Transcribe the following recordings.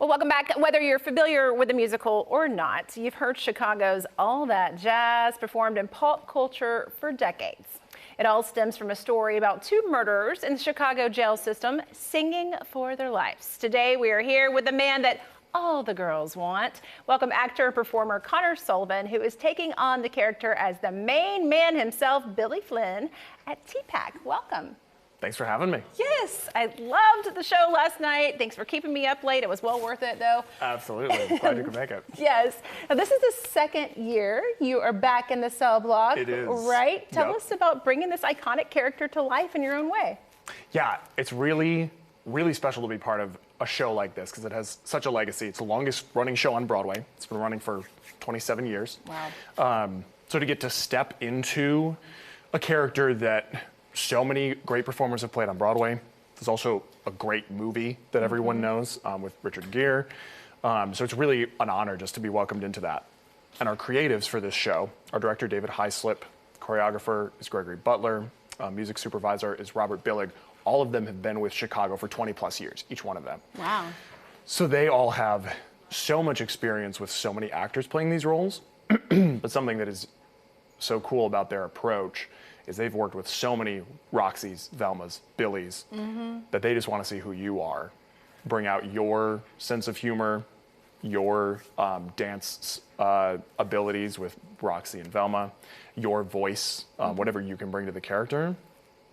Well, welcome back. Whether you're familiar with the musical or not, you've heard Chicago's All That Jazz performed in pop culture for decades. It all stems from a story about two murderers in the Chicago jail system singing for their lives. Today, we are here with the man that all the girls want. Welcome actor and performer Connor Sullivan, who is taking on the character as the main man himself, Billy Flynn, at TPAC. Welcome. Thanks for having me. Yes, I loved the show last night. Thanks for keeping me up late. It was well worth it, though. Absolutely. Glad you could make it. Yes. Now, this is the second year you are back in the cell block. It is. Right? Tell us about bringing this iconic character to life in your own way. Yeah, it's really, really special to be part of a show like this because it has such a legacy. It's the longest running show on Broadway. It's been running for 27 years. Wow. So to get to step into a character that so many great performers have played on Broadway. There's also a great movie that everyone knows with Richard Gere. So it's really an honor just to be welcomed into that. And our creatives for this show, our director, David Hyslip, choreographer is Gregory Butler, music supervisor is Robert Billig. All of them have been with Chicago for 20 plus years, each one of them. Wow. So they all have so much experience with so many actors playing these roles. But something that is so cool about their approach is they've worked with so many Roxys, Velmas, Billies, that they just want to see who you are. Bring out your sense of humor, your dance abilities with Roxy and Velma, your voice, whatever you can bring to the character.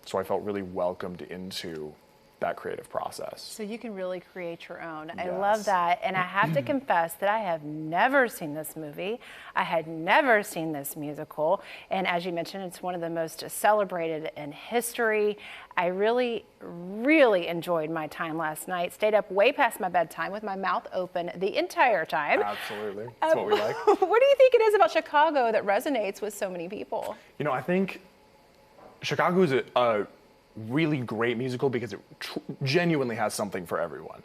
So I felt really welcomed into that creative process. So you can really create your own. I Yes. love that. And I have to confess that I have never seen this movie. I had never seen this musical. And as you mentioned, it's one of the most celebrated in history. I really, really enjoyed my time last night. Stayed up way past my bedtime with my mouth open the entire time. Absolutely. That's what we like. What do you think it is about Chicago that resonates with so many people? You know, I think Chicago is a really great musical because it genuinely has something for everyone.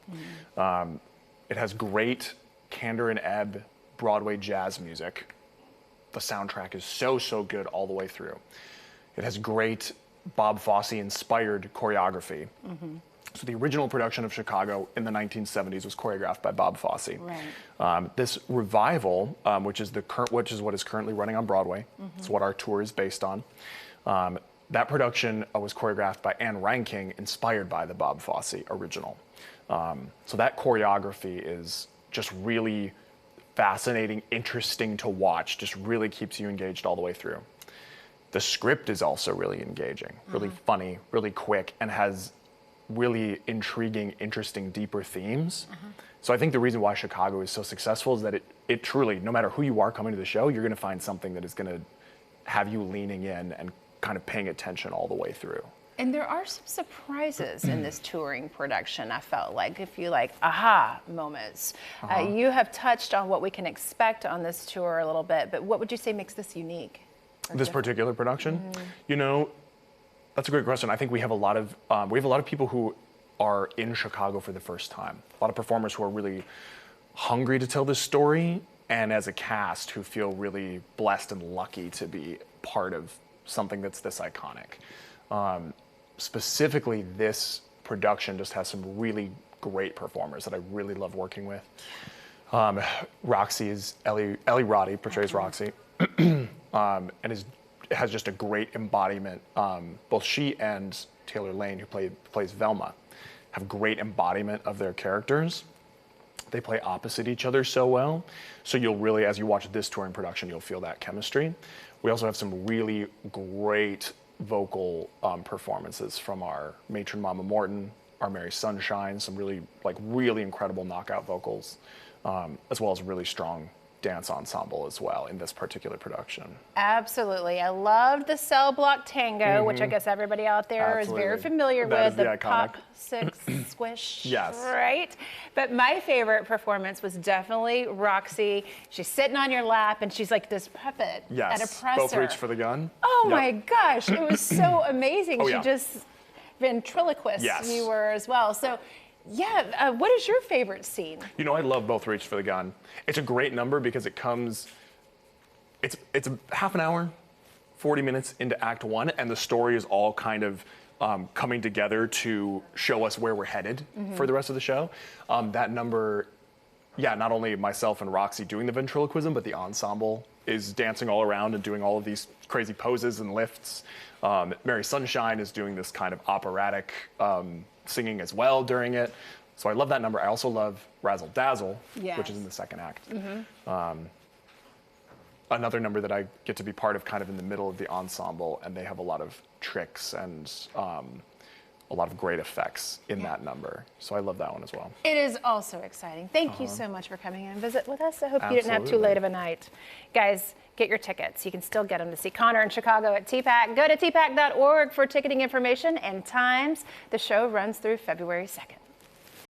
It has great Candor and Ebb Broadway jazz music. The soundtrack is so good all the way through. It has great Bob Fosse inspired choreography. So the original production of Chicago in the 1970s was choreographed by Bob Fosse. Right. This revival, which is what is currently running on Broadway, it's what our tour is based on. That production was choreographed by Anne Reinking, inspired by the Bob Fosse original. So that choreography is just really fascinating, interesting to watch, just really keeps you engaged all the way through. The script is also really engaging, really funny, really quick, and has really intriguing, interesting, deeper themes. So I think the reason why Chicago is so successful is that it truly, no matter who you are coming to the show, you're gonna find something that is gonna have you leaning in and kind of paying attention all the way through. And there are some surprises in this touring production, I felt like, if you like, aha moments. You have touched on what we can expect on this tour a little bit, but what would you say makes this unique? This particular production? You know, that's a great question. I think we have a lot of people who are in Chicago for the first time. A lot of performers who are really hungry to tell this story, and as a cast who feel really blessed and lucky to be part of something that's this iconic. Specifically, this production just has some really great performers that I really love working with. Roxy is Ellie Roddy portrays Roxy, and has just a great embodiment. Both she and Taylor Lane, who plays Velma, have great embodiment of their characters. They play opposite each other so well. So you'll really, as you watch this touring production, you'll feel that chemistry. We also have some really great vocal performances from our matron Mama Morton, our Mary Sunshine, some really incredible knockout vocals, as well as really strong dance ensemble as well in this particular production. Absolutely. I loved the Cell Block Tango, which I guess everybody out there is very familiar with. The pop six squish, Yes. Right? But my favorite performance was definitely Roxy. She's sitting on your lap and she's like this puppet at a presser. Both reach for the gun. Oh my gosh, it was so amazing. Oh, she yeah. just ventriloquist you were as well. So yeah, what is your favorite scene? You know, I love Both Reach for the Gun. It's a great number because it's a half an hour, 40 minutes into Act 1, and the story is all kind of coming together to show us where we're headed for the rest of the show. That number yeah, not only myself and Roxy doing the ventriloquism, but the ensemble is dancing all around and doing all of these crazy poses and lifts. Mary Sunshine is doing this kind of operatic singing as well during it. So I love that number. I also love Razzle Dazzle, which is in the second act. Another number that I get to be part of kind of in the middle of the ensemble, and they have a lot of tricks and a lot of great effects in that number. So I love that one as well. It is also exciting. Thank you so much for coming in and visit with us. I hope you didn't have too late of a night. Guys, get your tickets. You can still get them to see Connor in Chicago at TPAC. Go to tpac.org for ticketing information and times. The show runs through February 2nd.